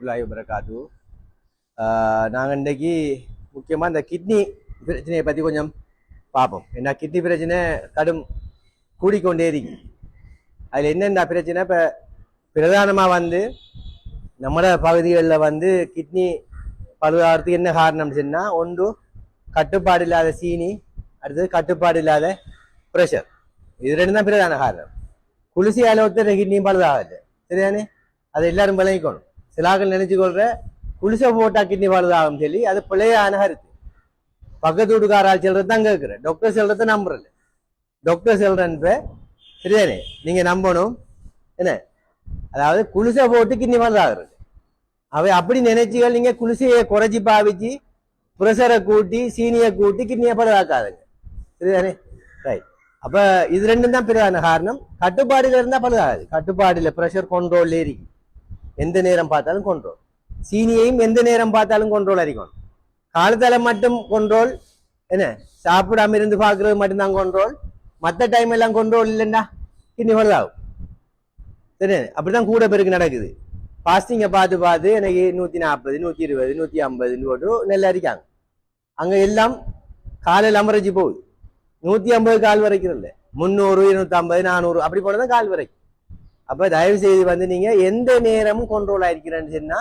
வரகாத்து நாங்கள் இன்றைக்கி முக்கியமாக இந்த கிட்னி பிரச்சனையை பற்றி கொஞ்சம் பார்ப்போம். ஏன்னா கிட்னி பிரச்சனை கடும் கூடிக்கொண்டே இருக்கு. அதில் என்னென்ன பிரச்சனை இப்போ பிரதானமாக நம்மள பகுதிகளில் கிட்னி பழுதாகிறதுக்கு என்ன காரணம்னு சொன்னால், ஒன்று கட்டுப்பாடு இல்லாத சீனி, அடுத்தது கட்டுப்பாடு இல்லாத ப்ரெஷர். இது ரெண்டு தான் பிரதான காரணம். குளிசியால் ஒருத்தர் கிட்னியும் பழுதாகாது, சரிதானே? அதை எல்லாரும் விளங்கிக்கணும். சிலாக்கள் நினைச்சுக்கொள்ற குளிசை போட்டா கிட்னி பழுதாகும் சொல்லி அது பிள்ளையான கருத்து. பக்கத்து வீட்டுக்காரால் செல்றது தான் கேட்குறேன், டாக்டர் செல்றத நம்புறல. டாக்டர் செல்றன்ற சரிதானே, நீங்க நம்பணும். என்ன, அதாவது குளிசை போட்டு கிட்னி பழுதாகிறது. அவை அப்படி நினைச்சுகள் நீங்க குளிசையை குறைச்சி பாவிச்சு ப்ரெஷரை கூட்டி சீனியை கூட்டி கிட்னியை பழுதாக்காதுங்க, சரிதானே? ரைட். அப்ப இது ரெண்டும் தான் பிரதான காரணம். கட்டுப்பாடுல இருந்தா பழுதாகாது. கட்டுப்பாடுல ப்ரெஷர் கண்ட்ரோல் ஏறி எந்த நேரம் பார்த்தாலும் கண்ட்ரோல், சீனியையும் எந்த நேரம் பார்த்தாலும் கண்ட்ரோல் அறிக்கணும். காலத்தால மட்டும் கண்ட்ரோல், என்ன சாப்பிடாம இருந்து பார்க்கறது மட்டும்தான் கண்ட்ரோல். மற்ற டைம் எல்லாம் கண்ட்ரோல் இல்லைண்டா கிட்னி பழுதாகும், சரி? அப்படிதான் கூட பேருக்கு நடக்குது. பாஸ்டிங்கை பார்த்து பார்த்து எனக்கு 140 120 150 போட்டு நெல் அரிக்காங்க. அங்க எல்லாம் காலையில் அமரஞ்சி போகுது. 150 கால் வரைக்கும் இல்லை, 300 250 400 அப்படி போனதான் கால் வரைக்கும். அப்ப தயவு செய்து நீங்க எந்த நேரமும் கண்ட்ரோல் ஆயிருக்கிறேன்னு சொன்னா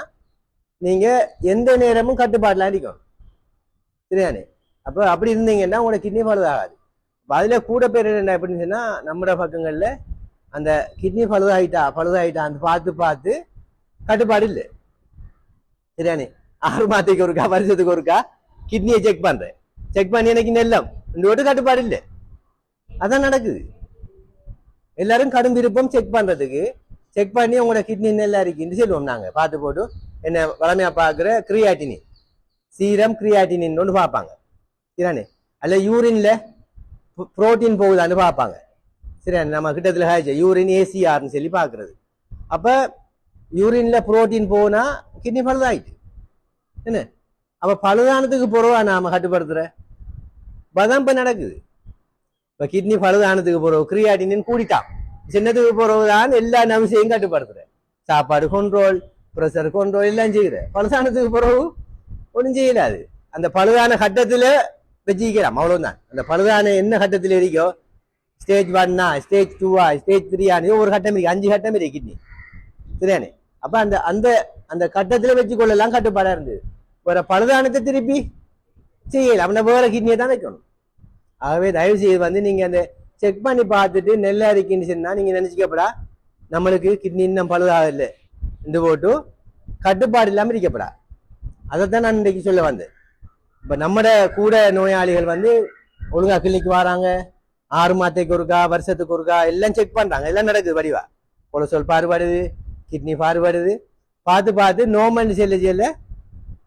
நீங்க எந்த நேரமும் கட்டுப்பாடுல அடிக்கணும், சரியானே? அப்ப அப்படி இருந்தீங்கன்னா உங்களோட கிட்னி பழுதாகாது. அதுல கூட பேர் என்ன எப்படின்னு சொன்னா, நம்ம பக்கங்கள்ல அந்த கிட்னி பழுதாயிட்டா அந்த பார்த்து பார்த்து கட்டுப்பாடு இல்லை, சரியானே? 6 மாதத்துக்கு ஒருக்கா வருஷத்துக்கு ஒருக்கா கிட்னியை செக் பண்றேன். செக் பண்ணி எனக்கு நெல்லம் இந்த கட்டுப்பாடு இல்லை. அதான் நடக்குது. எல்லாரும் கடும் விருப்பம் செக் பண்றதுக்கு. செக் பண்ணி உங்களோட கிட்னி நெல்லா இருக்குன்னு சொல்லுவோம் நாங்க. பார்த்து போட்டு என்ன வளமையா பாக்குற கிரியாட்டினின், சீரம் கிரியாட்டினின் ஒன்று பார்ப்பாங்க, சரியானே? அல்ல யூரின்ல புரோட்டீன் போகுதான்னு பார்ப்பாங்க, சரியா? நம்ம கிட்டத்துல ஹாய்ச்சா யூரின் ஏசிஆர்னு சொல்லி பாக்குறது. அப்ப யூரின்ல புரோட்டீன் போனா கிட்னி பழுதாயிட்டு, என்ன? அப்ப பழுதானதுக்கு பிறவா நாம கட்டுப்படுத்துற பதான் இப்ப நடக்குது. இப்ப கிட்னி பழுதானதுக்கு பிறகு கிரியாட்டினின் கூடிட்டான், சின்னதுக்கு பிறகுதான் எல்லா நம்சையும் கட்டுப்படுத்துற. சாப்பாடு கண்ட்ரோல், ப்ரெஷர் கண்ட்ரோல் எல்லாம் செய்யற. பழுதானதுக்கு பிறகு ஒன்றும் செய்யலாது. அந்த பழுதான கட்டத்துல வச்சுக்கலாம், அவ்வளவுதான். அந்த பழுதான என்ன கட்டத்தில் இருக்கோ, ஸ்டேஜ் 1 ஸ்டேஜ் 2 ஸ்டேஜ் 3 ஒரு கட்டம் இருக்கு, 5 கட்டம் இருக்கு கிட்னி, சரியானே? அப்ப அந்த அந்த அந்த கட்டத்துல வச்சு கொள்ளலாம் கட்டுப்பாடா இருந்தது. வேற பழுதானத்தை திருப்பி செய்யல, அவனை வேற கிட்னியை தான் வைக்கணும். ஆகவே தயவு செய்து நீங்க அந்த செக் பண்ணி பார்த்துட்டு நெல்லா இருக்குன்னு சொன்னா நீங்க நினைச்சுக்கப்படா நம்மளுக்கு கிட்னி இன்னும் பழுதாகல என்று போட்டு கட்டுப்பாடு இல்லாம இருக்கப்படா. அதைத்தான் நான் இன்றைக்கு சொல்ல வந்தேன். இப்ப நம்மட கூட நோயாளிகள் ஒழுங்கா கிளினிக்கு வராங்க, 6 மாதத்துக்கு ஒருக்கா வருஷத்துக்கு ஒருக்கா எல்லாம் செக் பண்றாங்க, எல்லாம் நடக்குது வடிவா. கொலஸ்ட்ரால் பாறுபடுது, கிட்னி பாறுபடுது, பார்த்து பார்த்து நோமன் செல்ல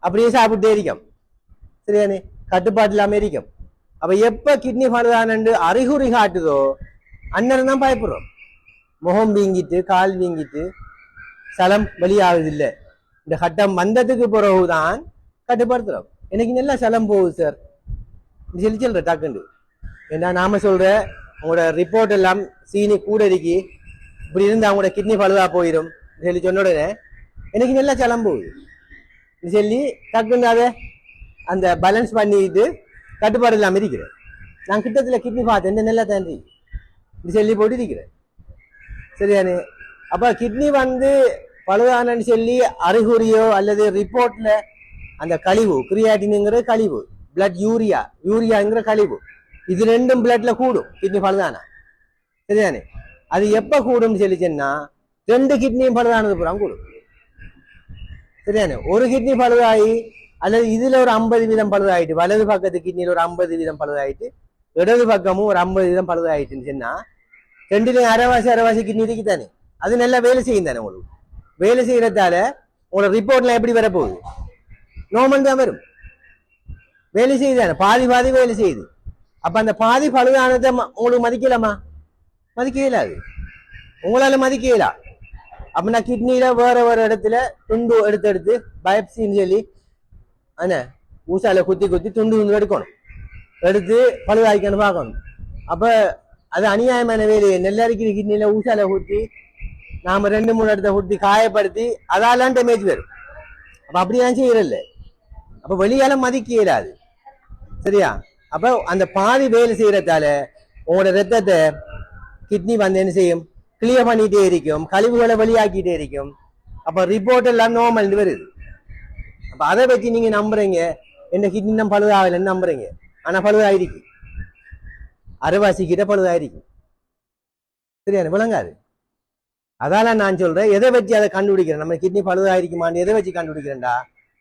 அப்படியே சாப்பிட்டே இருக்கும், சரியானே? கட்டுப்பாடு இல்லாம இருக்கும். அப்ப எப்ப கிட்னி பழுதானு அறிகுறி காட்டுதோ அந்நேரம் தான் பயப்படுறோம். முகம் வீங்கிட்டு கால் வீங்கிட்டு சலம் வெளியாகுது இல்லை, இந்த கட்டம் வந்ததுக்கு பிறகுதான் கட்டுப்படுத்துறோம். எனக்கு நல்லா சலம் போகுது சார் சொல்லி சொல்ற டக்குண்டு. ஏன்னா நாம சொல்ற உங்களோட ரிப்போர்ட் எல்லாம் சீனி கூட இருக்கி இப்படி இருந்து அவங்களோட கிட்னி பழுதா போயிடும் சொல்லி சொன்ன உடனே எனக்கு நல்லா சலம் போகுது சொல்லி டக்குன்னு அதை அந்த பேலன்ஸ் பண்ணிட்டு கட்டுப்பாடு இல்லாம இருக்கிறேன். நான் கிட்டத்துல கிட்னி பார்த்தேன், இந்த நல்லா தாண்டி இப்படி சொல்லி போட்டு இருக்கிறேன், சரியானே? அப்ப கிட்னி பழுதானன்னு சொல்லி அறிகுறியோ அல்லது ரிப்போர்ட்ல அந்த கழிவு, கிரியாட்டினுங்கிற கழிவு, பிளட் யூரியாங்கிற கழிவு, இது ரெண்டும் பிளட்ல கூடும் கிட்னி பழுதானா, சரிதானே? அது எப்ப கூடும் சொல்லிச்சுன்னா 2 கிட்னியும் பழுதானது பூரா கூடும், சரிதானே? ஒரு கிட்னி பழுதாயி அல்லது இதுல ஒரு 50% பழுதாயிட்டு, வலது பக்கத்து கிட்னியில ஒரு 50% பழுதாயிட்டு, இடது பக்கமும் ஒரு 50% பழுதாயிட்டுன்னு சொன்னா 2லயும் அரைவாசி கிட்னி இருக்கு தானே, அது நல்லா வேலை செய்யும் தானே. உங்களுக்கு வேலை செய்யறதால உங்களோட ரிப்போர்ட்லாம் எப்படி வரப்போகுது? நோமன் தான் வரும். வேலை செய்யுதானே, பாதி வேலை செய்யுது. அப்ப அந்த பாதி பழுதானதை உங்களுக்கு மதிக்கலாமா? மதிக்க இயலாது, உங்களால மதிக்க இயலா. அப்படின்னா கிட்னியில வேற இடத்துல துண்டு எடுத்து பயாப்சின்னு சொல்லி ஊசால குத்தி துண்டு எடுக்கணும், எடுத்து பழுதாய்க்கணும் பார்க்கணும். அப்ப அது அநியாயமான வேலையை. நெல்லரிக்கிற கிட்னியில ஊசால குத்தி நாம 2 3 இடத்த குத்தி காயப்படுத்தி அதாலாம் டேமேஜ் வரும், அப்ப அப்படிதான் செய்யறல்ல. அப்ப வெளியால மதிக்க இயலாது. சரியா? அப்ப அந்த பாதி வேலை செய்யறதால உங்களோட ரத்தத்தை கிட்னி வந்து என்ன செய்யும், கிளியர் பண்ணிட்டே இருக்கும், கழிவுகளை வெளியாக்கிட்டே இருக்கும். அப்ப ரிப்போர்ட் எல்லாம் நார்மல் வருது. அப்ப அதை வச்சு நீங்க நம்புறீங்க என்ன கிட்னி நம்ம பழுதாகலன்னு நம்புறீங்க. ஆனா பழுதாயிருக்கு, அரைவாசி கிட்ட பழுதாயிருக்கு. சரியா? விளங்காது. அதால நான் சொல்றேன், எதை வச்சு அதை கண்டுபிடிக்கிறேன், நம்ம கிட்னி பழுதாயிருக்குமான்னு எதை வச்சு கண்டுபிடிக்கிறேன்டா,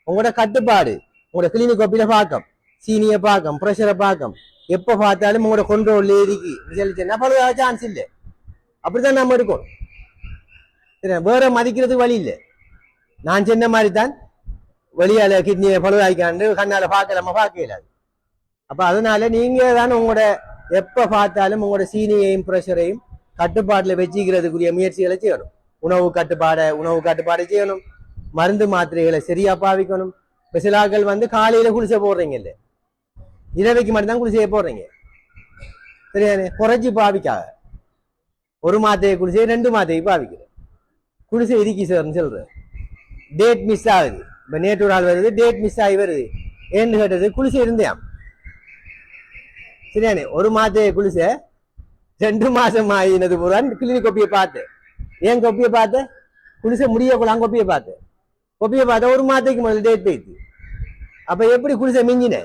உங்களோட கட்டுப்பாடு, உங்களோட கிளினிக் கோப்பில பார்க்கும், சீனியை பார்க்கும், ப்ரெஷரை பார்க்கும், எப்ப பார்த்தாலும் உங்களோட கொண்டோல்ல இருக்கு ரிசல்ட்னா பழுதாக சான்ஸ் இல்லை. அப்படித்தான் நம்ம இருக்கோம். சரியா? வேற மதிக்கிறதுக்கு வழி இல்லை. நான் சொன்ன மாதிரி தான் வெளியால கிட்னியை பழுதாய்க்காண்டு கண்ணால பார்க்கலாம பார்க்க இயலாது. அப்ப அதனால நீங்க தான் உங்களோட எப்ப பார்த்தாலும் உங்களோட சீனியையும் ப்ரெஷரையும் கட்டுப்பாட்டுல வச்சுக்கிறதுக்குரிய முயற்சிகளை செய்யணும். உணவு கட்டுப்பாடு செய்யணும். மருந்து மாத்திரைகளை சரியா பாவிக்கணும். சிலாக்கள் வந்து காலையில குளிசை போடுறீங்க இல்ல, இரவைக்கு மட்டும்தான் குளிசையை போடுறீங்க. சரியானே? குறைச்சி பாவிக்காக ஒரு மாத்தையை குளிசை 2 மாத்தையை பாவிக்கிறேன். குளிசை இறுக்கி சார்ன்னு சொல்ற, டேட் மிஸ் ஆகுது. இப்ப நேற்று ஒரு நாள் வருது, டேட் மிஸ் ஆகி வருது. ஏன்னு கேட்டது குளிசை இருந்தேன். சரியானே? ஒரு மாத்தையை குளிசை 2 மாசம் ஆகினது பூரா கிளினிக் கொப்பியை பார்த்து, ஏன் கொப்பியை பார்த்து குளிசை முடியக்கூடாது, கொப்பியை பார்த்தா ஒரு மாதத்துக்கு முதல்ல டேட் போயிடுது. அப்ப எப்படி குளிசை மிஞ்சின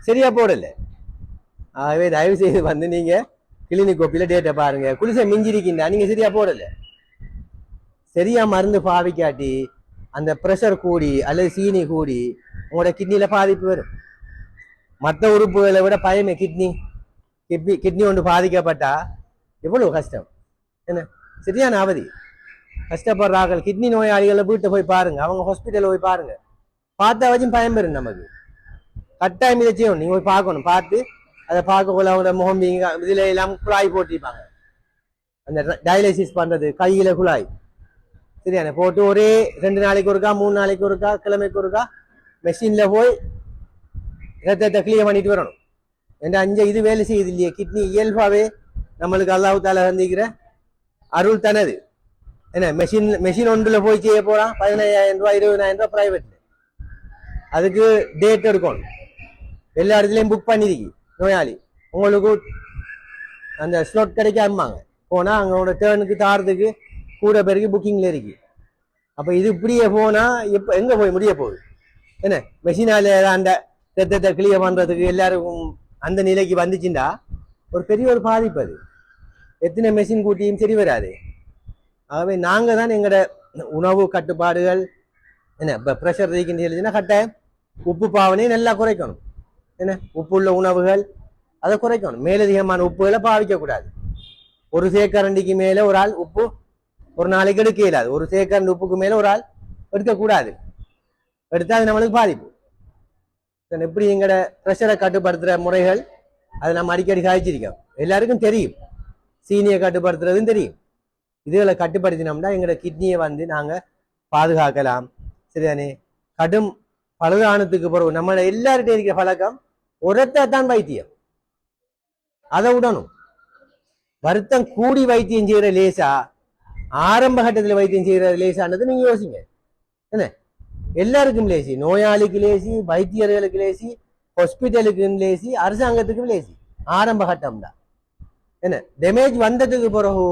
சரியா போடல. ஆகவே தயவு செய்து வந்து நீங்க கிளினிக் கோப்பில டேட்டை பாருங்க. குளிசை மிஞ்சிருக்கீங்க, நீங்க சரியா போடல. சரியா மருந்து பாவிக்காட்டி அந்த ப்ரெஷர் கூடி அல்லது சீனி கூடி உங்களோட கிட்னியில பாதிப்பு வரும். மற்ற உறுப்புகளை விட பயமே கிட்னி ஒன்று பாதிக்கப்பட்டா எவ்வளவு கஷ்டம். என்ன சரியான அவதி. கஷ்டப்படுறார்கள் கிட்னி நோயாளிகளை வீட்டை போய் பாருங்க, அவங்க ஹாஸ்பிட்டல போய் பாருங்க. பார்த்தா வச்சும் பயம் பெறும் நமக்கு. கட்டாயம் இதை செய்யணும், நீங்க போய் பார்க்கணும். பார்த்து அதை பார்க்கக்குள்ள அவங்களோட முகம் இதுல எல்லாம் குழாய் போட்டிருப்பாங்க, அந்த டயாலிசிஸ் பண்றது கையில குழாய். சரியான போட்டு ஒரே 2 நாளைக்கு ஒருக்கா 3 நாளைக்கு ஒருக்கா கிழமைக்கு ஒருக்கா மெஷின்ல போய் ரத்தத்தை கிளியர் பண்ணிட்டு வரணும். ஏன்னா இது வேலை செய்யுது இல்லையே. கிட்னி இயல்பாவே நம்மளுக்கு அல்லாஹ் தாலா சந்திக்கிற அருள் தனது. என்ன மெஷின் ஒன்றுல போய் செய்ய போறான் 15,000 ரூபாய் 20,000 ரூபாய் பிரைவேட்ல. அதுக்கு டேட் எடுக்கணும். எல்லா இடத்துலயும் புக் பண்ணிருக்கு நோயாளி. உங்களுக்கு அந்த ஸ்லாட் கிடைக்காம போனா அங்களோட டேர்னுக்கு தாரதுக்கு கூட பேருக்கு புக்கிங்ல இருக்கு. அப்ப இது இப்படியே போனா எப்ப எங்க போய் முடிய போகுது. என்ன மெஷினால அந்த ரத்தத்தை கிளியர் பண்றதுக்கு எல்லாருக்கும் அந்த நிலைக்கு வந்துச்சுண்டா ஒரு பெரிய ஒரு பாதிப்பு. அது எத்தனை மெஷின் கூட்டியும் சரி வராது. ஆகவே நாங்க தான் எங்களோட உணவு கட்டுப்பாடுகள் என்ன இப்போ ப்ரெஷர் இருக்குன்னு கட்டாயம் உப்பு பாவனையை நல்லா குறைக்கணும். என்ன உப்புள்ள உணவுகள் அதை குறைக்கணும். மேலதிகமான உப்புகளை பாவிக்க கூடாது. ஒரு சேக்கரண்டிக்கு மேல ஒரு ஆள் உப்பு ஒரு நாளைக்கு எடுக்க இயலாது. ஒரு சேக்கரண்டி உப்புக்கு மேல ஒரு ஆள் எடுக்கக்கூடாது. எடுத்தா அது நம்மளுக்கு பாதிப்பு. எப்படி எங்களோட ப்ரெஷரை கட்டுப்படுத்துற முறைகள் அதை நம்ம அடிக்கடி காய்ச்சிருக்கோம். எல்லாருக்கும் தெரியும். சீனியை கட்டுப்படுத்துறதும் தெரியும். இதுகளை கட்டுப்படுத்தினோம்னா எங்களோட கிட்னியை வந்து நாங்க பாதுகாக்கலாம். சரிதானே? கடும் பழுதானத்துக்கு பிறகு நம்மளோட எல்லார்கிட்ட இருக்கிற பழக்கம் உரத்தான் வைத்தியம். அதை விடணும். வருத்தம் கூடி வைத்தியம் செய்யற லேசா, ஆரம்ப கட்டத்தில் வைத்தியம் செய்யற லேசானது நீங்க யோசிங்க. என்ன எல்லாருக்கும் லேசி, நோயாளிக்கு லேசி, வைத்தியர்களுக்கு லேசி, ஹாஸ்பிட்டலுக்கு லேசி, அரசாங்கத்துக்கும் லேசி. ஆரம்ப கட்டம் தான். என்ன டேமேஜ் வந்ததுக்கு பிறகு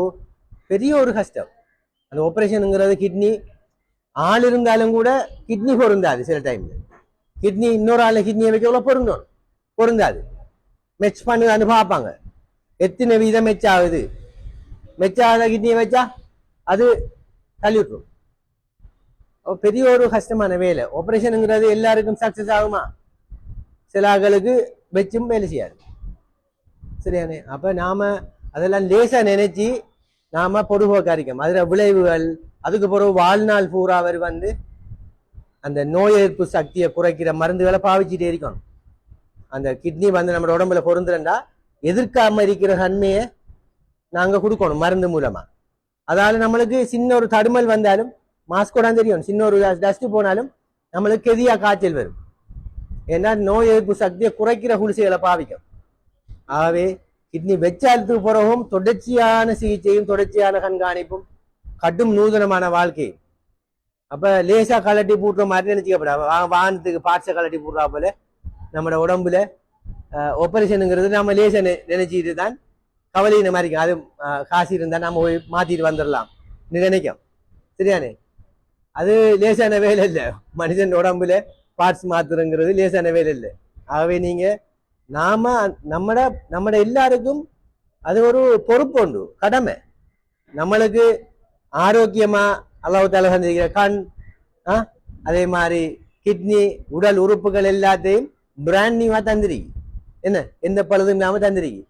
பெரிய ஒரு கஷ்டம். அந்த ஆபரேஷனுங்கிறது கிட்னி ஆள் இருந்தாலும் கூட கிட்னி பொருந்தாது. சில டைம்ல கிட்னி இன்னொரு ஆள் கிட்னியை வைக்க பொருந்தாது. மெச் பண்ணுதான்னு பார்ப்பாங்க. எத்தனை வீதம் மெச் ஆகுது. மெச்சாத கிட்னியை வச்சா அது தள்ளிவிட்டுரும். பெரிய ஒரு கஷ்டமான வேலை. ஆபரேஷனுங்கிறது எல்லாருக்கும் சக்சஸ் ஆகுமா? சில ஆளுக்கு வச்சும் வேலை செய்யாது. சரியானே? அப்ப நாம அதெல்லாம் லேசா நினைச்சு நாம பொடுபோக்காரிக்கும். அதுல விளைவுகள் அதுக்கு பிறகு வாழ்நாள் பூரா அவர் வந்து அந்த நோய் எதிர்ப்பு சக்தியை குறைக்கிற மருந்துகளை பாவிச்சுட்டே இருக்கணும். அந்த கிட்னி வந்து நம்ம உடம்புல பொருந்துறா எதிர்க்காம இருக்கிற தன்மையை நாங்க கொடுக்கணும் மருந்து மூலமா. அதால நம்மளுக்கு சின்ன ஒரு தடுமல் வந்தாலும் மாஸ்கோட தெரியும். சின்ன ஒரு டஸ்ட் போனாலும் நம்மளுக்கு எதியா காய்ச்சல் வரும். ஏன்னா நோய் எதிர்ப்பு சக்தியை குறைக்கிற குளிசைகளை பாவிக்கும். ஆகவே கிட்னி வெச்சாலத்துக்கு பிறகும் தொடர்ச்சியான சிகிச்சையும் தொடர்ச்சியான கண்காணிப்பும் கடும் நூதனமான வாழ்க்கையும் அப்ப லேசா கலட்டி போடுற மாதிரி நினைச்சுக்கப்படாது. வாகனத்துக்கு பார்ட்ஸை கலட்டி போடுறா போல நம்மளோட உடம்புல ஆபரேஷனுங்கிறது நம்ம லேசா நினைச்சிட்டு தான் கவலையின மாதிரி அது காசு இருந்தா நம்ம போய் மாத்திட்டு வந்துடலாம் நினைக்கும். சரியானே? அது லேசான வேலை இல்லை. மனிதன் உடம்புல பார்ட்ஸ் மாத்துறங்கிறது லேசான வேலை இல்லை. ஆகவே நீங்க நாம நம்மட எல்லாருக்கும் அது ஒரு பொறுப்பு உண்டு, கடமை. நம்மளுக்கு ஆரோக்கியமா அல்லாஹ் தஆலா தந்திருக்கிற கண், அதே மாதிரி கிட்னி, உடல் உறுப்புகள் எல்லாத்தையும் பிராண்ட் நியூவா தந்திருக்கு. என்ன, எந்த பழுதும் இல்லாம தந்திருக்கு.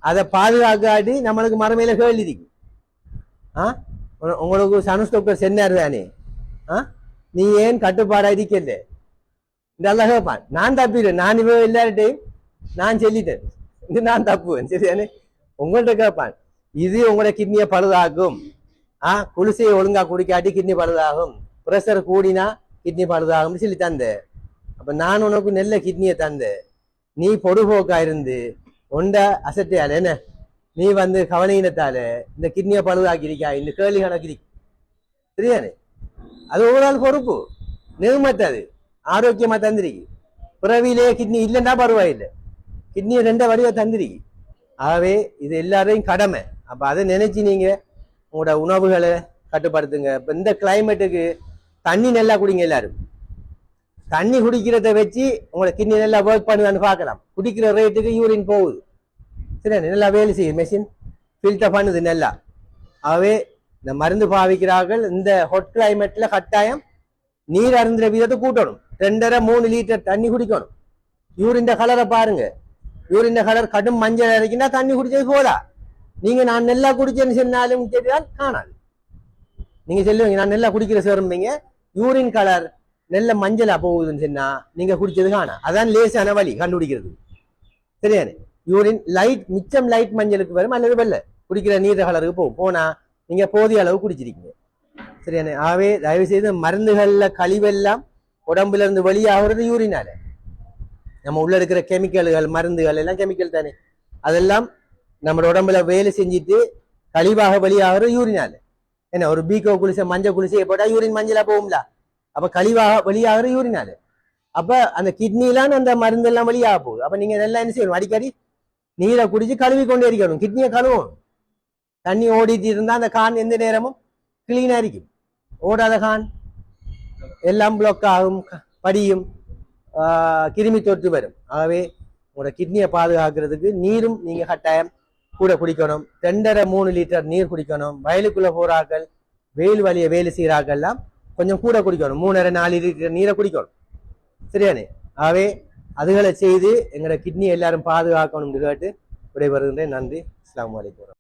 அதை பாதுகாக்காட்டி நம்மளுக்கு மறுமையில கேள்வி இருக்கு. உங்களுக்கு சனுஸ் டாக்டர் சென்னார் தானே, நீ ஏன் கட்டுப்பாடா இருக்கல? இந்த அல்லாஹ் கேட்பான். நான் தப்பிடுவேன், நான் இவ எல்லார்ட்டையும் நான் சொல்லிட்டேன், இது நான் தப்புவேன். சரியானே? உங்கள்கிட்ட கேட்பான், இது உங்களோட கிட்னியை பழுதாகும். குளிசையை ஒழுங்கா குடிக்காட்டி கிட்னி பழுதாகும், பிரஷர் கூடினா கிட்னி பழுதாகும் சொல்லி தந்த. அப்ப நான் உனக்கு நல்ல கிட்னியை தந்த, நீ பொடுபோக்கா இருந்து ஒண்ட அசட்டையால என்ன நீ வந்து கவனையினத்தால இந்த கிட்னியை பழுதாக்கி இருக்கா, இந்த கேள்வி கணக்கு இருக்கு. சரியானே? அது ஒவ்வொரு பொறுப்பு. நிர்மத்தது ஆரோக்கியமா தந்திருக்கு. பிறவிலே கிட்னி இல்லைன்னா பரவாயில்லை, கிட்னியை 2 வடிவா தந்திருக்கு. ஆகவே இது எல்லாரையும் கடமை. அப்ப அதை நினைச்சு நீங்க உங்களோட உணவுகளை கட்டுப்படுத்துங்க. இப்ப இந்த கிளைமேட்டுக்கு தண்ணி நல்லா குடிங்க. எல்லாரும் தண்ணி குடிக்கிறத வச்சு உங்களோட கிட்னி நல்லா ஒர்க் பண்ணுவான்னு பார்க்கலாம். குடிக்கிற ரேட்டுக்கு யூரின் போகுது. சரி, நல்லா வேலை செய்யுது, மெஷின் ஃபில்டர் பண்ணுது நல்லா. ஆகவே இந்த மருந்து பாவிக்கிறார்கள். இந்த ஹொட் கிளைமேட்ல கட்டாயம் நீர் அருந்துற வீதத்தை கூட்டணும். 2.5-3 லிட்டர் தண்ணி குடிக்கணும். யூரின் கலரை பாருங்க. யூரின் கலர் கடும் மஞ்சள் அரைக்கினா தண்ணி குடிச்சது போதா. நீங்க நான் நல்லா குடிச்சேன்னு சொன்னாலும் கேட்டால் காணாது. நீங்க சொல்லுவீங்க நான் நல்லா குடிக்கிற சேரும்பீங்க, யூரின் கலர் நல்ல மஞ்சளா போகுதுன்னு சொன்னா நீங்க குடிச்சது காணா. அதான் லேசான வழி கண்டுபிடிக்கிறது. சரியானே? யூரின் லைட் மிச்சம் லைட் மஞ்சளுக்கு வரும், அல்லது வெள்ளை குடிக்கிற நீர் கலருக்கு போகும். போனா நீங்க போதிய அளவு குடிச்சிருக்கீங்க. சரியானே? ஆகவே தயவு செய்து மருந்துகள்ல கழிவெல்லாம் உடம்புல இருந்து வெளியாகிறது யூரினால. நம்ம உள்ள இருக்கிற கெமிக்கல்கள், மருந்துகள் எல்லாம் கெமிக்கல் தானே, அதெல்லாம் நம்ம உடம்புல வேலை செஞ்சுட்டு கழிவாக வெளியாகிறது யூரினால. என்ன, ஒரு பீக்கோ குளிசை மஞ்சள் குளிசையை போட்டா யூரின் மஞ்சளா போகும்ல, அப்ப கழிவாக வெளியாகிறது யூரினால. அப்ப அந்த கிட்னிலாம் அந்த மருந்து எல்லாம் வெளியாக போகுது. அப்ப நீங்க நல்லா என்ன செய்யணும், அடிக்கடி நீரை குடிச்சு கழுவி கொண்டே இருக்கணும். கிட்னியை கழுவணும். தண்ணி ஓடிட்டு இருந்தா அந்த கான் எந்த நேரமும் கிளீனா இருக்கும். ஓடாத கான் எல்லாம் பிளாக் ஆகும், படியும், கிருமி தொற்று வரும். ஆகவே உங்களோட கிட்னியை பாதுகாக்கிறதுக்கு நீரும் நீங்க கட்டாயம் கூட குடிக்கணும். 2.5-3 லிட்டர் நீர் குடிக்கணும். வயலுக்குள்ள போறாக்கள், வெயில் வலிய வேலை செய்யறாக்கள்லாம் கொஞ்சம் கூட குடிக்கணும். 3.5-4 லிட்டர் நீரை குடிக்கணும். சரியானே? ஆகவே அதுகளை செய்து எங்களோட கிட்னி எல்லாரும் பாதுகாக்கணும்னு கேட்டு விடைபெறுகின்றேன். நன்றி. அஸ்ஸலாமு அலைக்கும்.